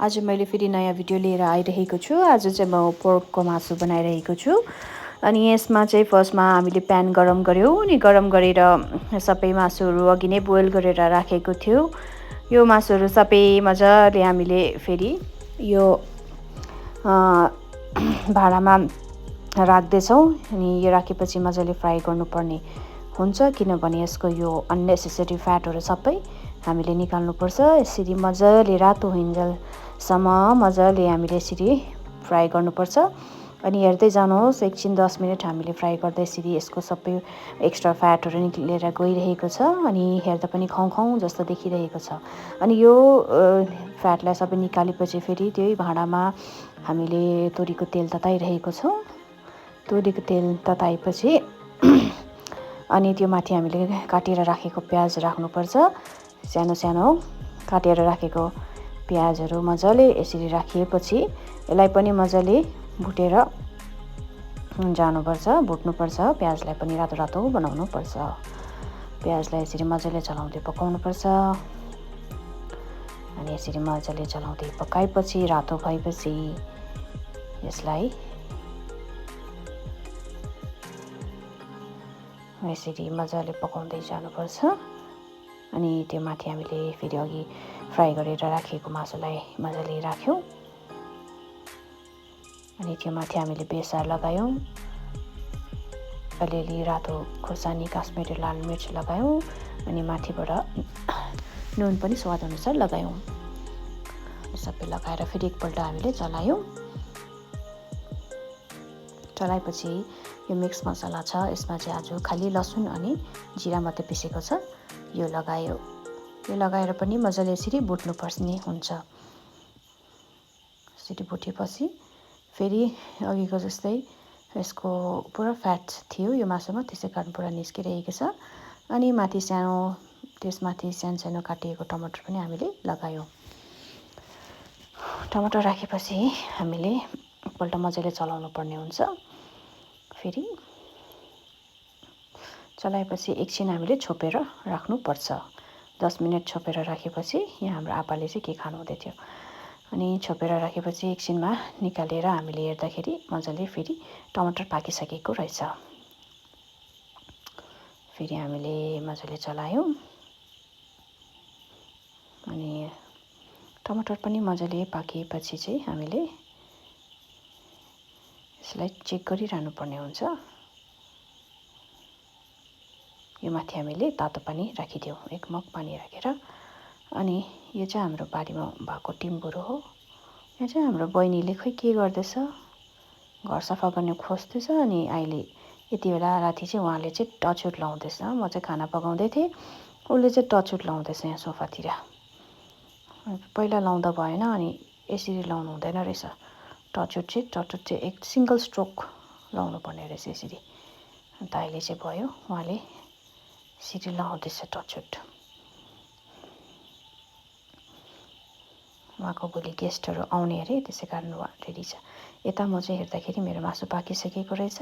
आज मैले फेरि नयाँ भिडियो लिएर आइरहेको छु। आज चाहिँ म पोर्कको मासु बनाइरहेको छु। अनि यसमा चाहिँ फर्स्टमा हामीले प्यान गरम गर्यौँ अनि गरम गरेर सबै मासुहरू अघि नै बोइल गरेर राखेको थियो। यो मासुहरू सबै मजाले हामीले फेरि यो भाँडामा राख्दैछौँ अनि यो राखेपछि मजाले फ्राई गर्नुपर्ने हुन्छ, किनभने यसको यो अननेसेसरी फ्याटहरू सबै हामीले निकाल्नुपर्छ। यसरी मजाले रातो हुइन्जेलसम्म मजाले हामीले यसरी फ्राई गर्नुपर्छ। अनि हेर्दै जानुहोस्, एकछिन 10 मिनट हामीले फ्राई गर्दा यसरी यसको सबै एक्स्ट्रा फ्याटहरू निक्लेर गइरहेको छ अनि हेर्दा पनि खाउँ खाउँ जस्तो देखिरहेको छ। अनि यो फ्याटलाई सबै निकालेपछि फेरि त्यही भाँडामा हामीले तोरीको तेल तताइरहेको छौँ। तोरीको तेल तताएपछि अनि त्यो माथि हामीले काटेर राखेको प्याज राख्नुपर्छ। सानो सानो काटेर राखेको प्याजहरू मजाले यसरी राखिएपछि यसलाई पनि मजाले भुटेर जानुपर्छ, भुट्नुपर्छ। प्याजलाई पनि रातो रातो बनाउनुपर्छ। प्याजलाई यसरी मजाले चलाउँदै पकाउनुपर्छ। अनि यसरी मजाले चलाउँदै पकाएपछि रातो भएपछि यसलाई यसरी मजाले पकाउँदै जानुपर्छ। अनि त्यो माथि हामीले फेरि अघि फ्राई गरेर राखेको मासुलाई मजाले राख्यौँ। अनि त्यो माथि हामीले बेसार लगायौँ, अलिअलि रातो खोर्सानी काश्मिरी लाल मिर्च लगायौँ अनि माथिबाट नुन पनि स्वादअनुसार लगायौँ। सबै लगाएर फेरि एकपल्ट हामीले चलायौँ। चलाएपछि यो मिक्स मसला छ, यसमा चाहिँ आज खालि लसुन अनि जिरा मात्रै पिसेको छ, यो लगायो। यो लगाएर पनि मजाले यसरी भुट्नुपर्ने हुन्छ। यसरी भुटेपछि फेरि अघिको जस्तै यसको पुरा फ्याट थियो यो मासुमा, त्यसै कारण पुरा निस्किरहेको छ। अनि माथि त्यसमाथि सानो सानो काटिएको टमाटर पनि हामीले लगायौँ। टमाटर राखेपछि हामीले एकपल्ट मजाले चलाउनु पर्ने हुन्छ। फेरि चलाएपछि एकछिन हामीले छोपेर राख्नुपर्छ। 10 मिनट छोपेर राखेपछि यहाँ हाम्रो आपाले चाहिँ के खानु हुँदै थियो अनि छोपेर राखेपछि एकछिनमा निकालेर हामीले हेर्दाखेरि मजाले फेरि टमाटर पाकिसकेको रहेछ। फेरि हामीले मजाले चलायौँ अनि टमाटर पनि मजाले पाकिएपछि चाहिँ हामीले यसलाई चेक गरिरहनु पर्ने हुन्छ। यो माथि हामीले तातो पानी राखिदियौँ, 1 मग पानी राखेर। अनि यो चाहिँ हाम्रो बारीमा भएको टिम्बुरो हो। यो चाहिँ हाम्रो बहिनीले खै के गर्दैछ, घर सफा गर्ने खोज्दैछ। अनि अहिले यति बेला राति चाहिँ उहाँले चाहिँ टचवुड लाउँदैछ। म चाहिँ खाना पकाउँदै थिएँ, उसले चाहिँ टचवुड लाउँदैछ यहाँ सोफातिर। पहिला लाउँदा भएन, अनि यसरी लाउनु हुँदैन रहेछ। टचवुड चाहिँ एक सिङ्गल स्ट्रोक लाउनु पर्ने रहेछ यसरी। अन्त अहिले चाहिँ भयो, उहाँले यसरी लाउँदैछ टचवुड। उहाँको भोलि गेस्टहरू आउने अरे, त्यसै कारण उहाँ रेडी छ। यता म चाहिँ हेर्दाखेरि मेरो मासु पाकिसकेको रहेछ।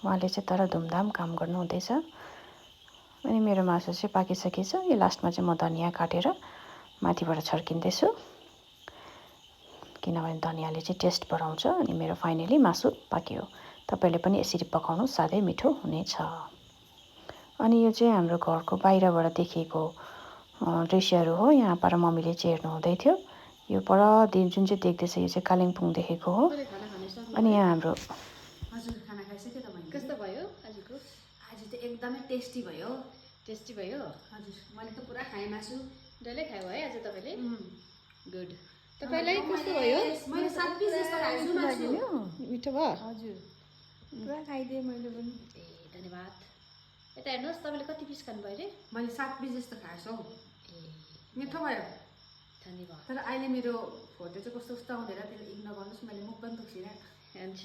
उहाँले चाहिँ तर धुमधाम काम गर्नुहुँदैछ। अनि मेरो मासु चाहिँ पाकिसकेछ। यो लास्टमा चाहिँ म धनियाँ काटेर माथिबाट छर्किँदैछु, किनभने धनियाँले चाहिँ टेस्ट बढाउँछ। अनि मेरो फाइनली मासु पाक्यो। तपाईँले पनि यसरी पकाउनु, साह्रै मिठो हुनेछ। अनि यो चाहिँ हाम्रो घरको बाहिरबाट देखिएको दृश्यहरू हो। यहाँ पर मम्मीले चाहिँ हेर्नु हुँदै थियो। यो पर जुन चाहिँ देख्दैछ यो चाहिँ कालिम्पोङ देखेको हो। अनि यहाँ हाम्रो हजुर खाना खाइसक्यो त मैले। कस्तो भयो आजको? आज चाहिँ एकदमै टेस्टी भयो। टेस्टी भयो? हजुर, मैले त पुरा खाएँ मासु। डल्लै खायो है आज तपाईँले? गुड। तपाईँलाई कस्तो भयो? मैले 7 पिस जस्तो खाएछु मासु। मिठो भयो? हजुर, पुरा खाइदिएँ मैले पनि। ए धन्यवाद। यता हेर्नुहोस्, तपाईँले कति पिस खानुभयो अरे? मैले 7 पिस जस्तो खाएछु हौ। ए मिठो भयो। धन्यवाद। तर अहिले मेरो फोटो चाहिँ कस्तो कस्तो आउँदैन, त्यसले इग्नोर गर्नुहोस्, मैले मुख पनि दुख्छिनँ। हुन्छ।